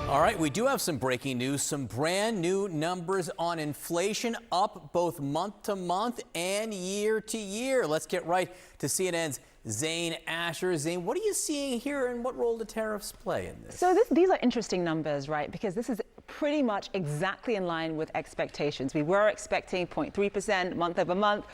All right, we do have some breaking news, some brand new numbers on inflation, up both month to month and year to year. Let's get right to CNN's Zane Asher. Zane, what are you seeing here and what role do tariffs play in this? So these are interesting numbers, right? Because this is pretty much exactly in line with expectations. We were expecting 0.3% month over month.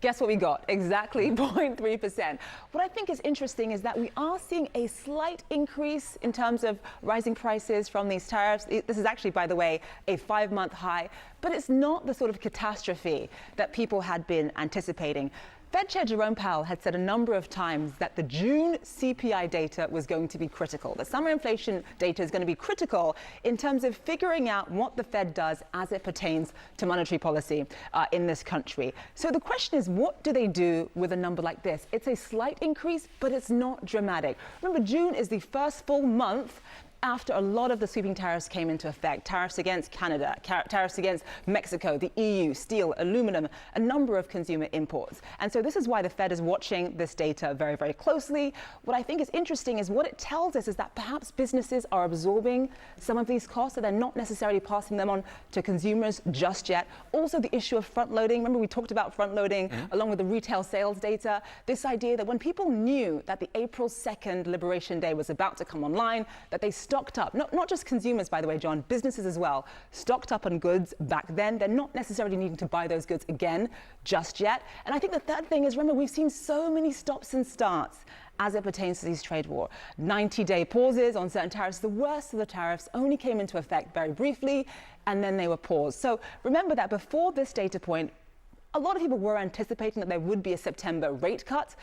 Guess what we got? Exactly 0.3%. What I think is interesting is that we are seeing a slight increase in terms of rising prices from these tariffs. This is actually, by the way, a 5-month high, but it's not the sort of catastrophe that people had been anticipating. Fed Chair Jerome Powell had said a number of times that the June CPI data was going to be critical. The summer inflation data is going to be critical in terms of figuring out what the Fed does as it pertains to monetary policy in this country. So the question is, what do they do with a number like this? It's a slight increase, but it's not dramatic. Remember, June is the first full month after a lot of the sweeping tariffs came into effect. Tariffs against Canada, tariffs against Mexico, the EU, steel, aluminum, a number of consumer imports. And so this is why the Fed is watching this data very, very closely. What I think is interesting is what it tells us is that perhaps businesses are absorbing some of these costs, so they're not necessarily passing them on to consumers just yet. Also, the issue of front loading. Remember, we talked about front loading along with the retail sales data. This idea that when people knew that the April 2nd Liberation Day was about to come online, that they stocked up, not just consumers, by the way, John, businesses as well, stocked up on goods back then. They're not necessarily needing to buy those goods again just yet. And I think the third thing is, remember, we've seen so many stops and starts as it pertains to these trade war. 90-day pauses on certain tariffs. The worst of the tariffs only came into effect very briefly, and then they were paused. So remember that before this data point, a lot of people were anticipating that there would be a September rate cut.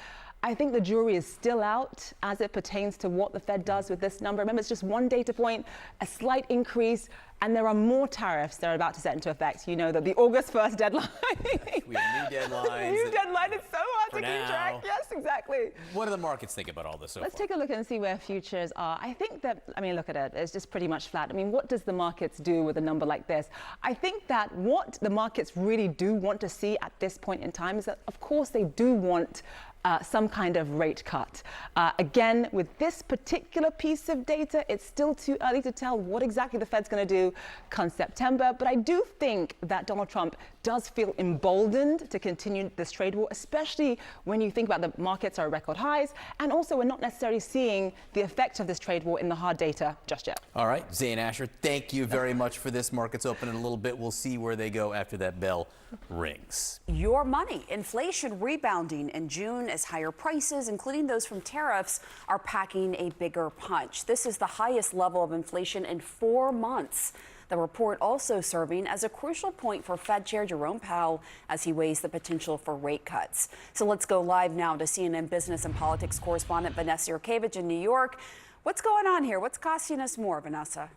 I think the jury is still out as it pertains to what the Fed does with this number. Remember, it's just one data point, a slight increase, and there are more tariffs that are about to set into effect. You know that the August 1st deadline. We have new deadlines. New deadline. It's so hard to now. keep track. Yes, exactly. What do the markets think about all this so Let's far? take a look and see where futures are. I think that, look at it. It's just pretty much flat. What does the markets do with a number like this? I think that what the markets really do want to see at this point in time is that, of course, they do want some kind of rate cut. Again, with this particular piece of data, it's still too early to tell what exactly the Fed's going to do come September. But I do think that Donald Trump does feel emboldened to continue this trade war, especially when you think about the markets are at record highs. And also, we're not necessarily seeing the effect of this trade war in the hard data just yet. All right, Zane Asher, thank you very much for this. Markets open in a little bit. We'll see where they go after that bell rings. Your money. Inflation rebounding in June as higher prices, including those from tariffs, are packing a bigger punch. This is the highest level of inflation in 4 months. The report also serving as a crucial point for Fed Chair Jerome Powell as he weighs the potential for rate cuts. So let's go live now to CNN business and politics correspondent Vanessa Yurkevich in New York. What's going on here? What's costing us more, Vanessa?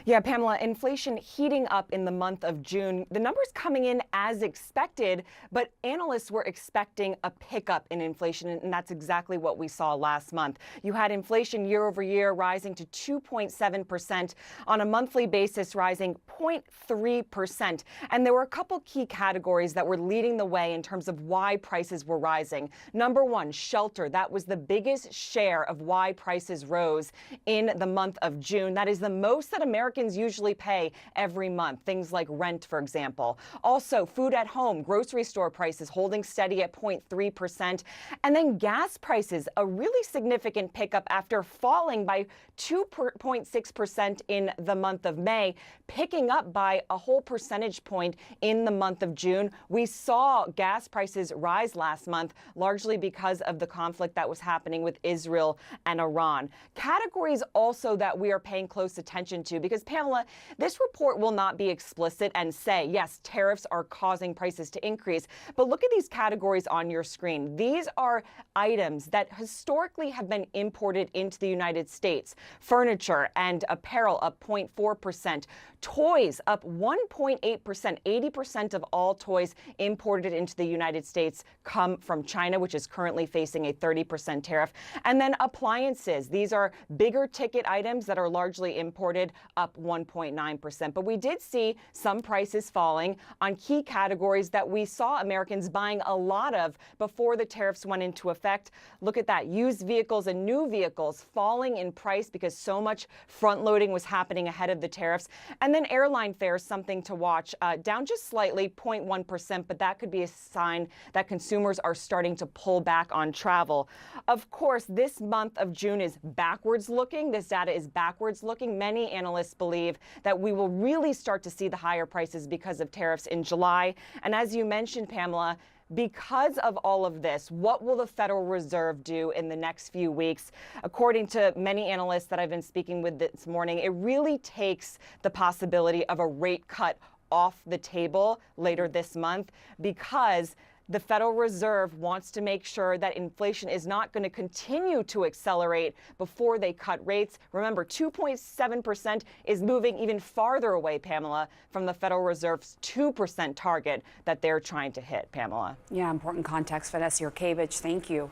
Yeah, Pamela, inflation heating up in the month of June. The numbers coming in as expected, but analysts were expecting a pickup in inflation, and that's exactly what we saw last month. You had inflation year over year rising to 2.7%, on a monthly basis rising 0.3%. And there were a couple key categories that were leading the way in terms of why prices were rising. Number one, shelter. That was the biggest share of why prices rose in the month of June. That is the most that Americans usually pay every month, things like rent, for example. Also, food at home, grocery store prices holding steady at 0.3%. And then gas prices, a really significant pickup after falling by 2.6% in the month of May, picking up by a whole percentage point in the month of June. We saw gas prices rise last month, largely because of the conflict that was happening with Israel and Iran. Categories also that we are paying close attention to, because Pamela, this report will not be explicit and say, yes, tariffs are causing prices to increase. But look at these categories on your screen. These are items that historically have been imported into the United States. Furniture and apparel up 0.4%. Toys up 1.8%. 80% of all toys imported into the United States come from China, which is currently facing a 30% tariff. And then appliances. These are bigger ticket items that are largely imported, up 1.9%. But we did see some prices falling on key categories that we saw Americans buying a lot of before the tariffs went into effect. Look at that. Used vehicles and new vehicles falling in price because so much front loading was happening ahead of the tariffs. And then airline fares, something to watch, down just slightly, 0.1%, but that could be a sign that consumers are starting to pull back on travel. Of course, this month of June is backwards looking. This data is backwards looking. Many analysts believe that we will really start to see the higher prices because of tariffs in July. And as you mentioned, Pamela, because of all of this, what will the Federal Reserve do in the next few weeks? According to many analysts that I've been speaking with this morning, it really takes the possibility of a rate cut off the table later this month, because the Federal Reserve wants to make sure that inflation is not going to continue to accelerate before they cut rates. Remember, 2.7% is moving even farther away, Pamela, from the Federal Reserve's 2% target that they're trying to hit, Pamela. Yeah, important context. Vanessa Yurkevich, thank you.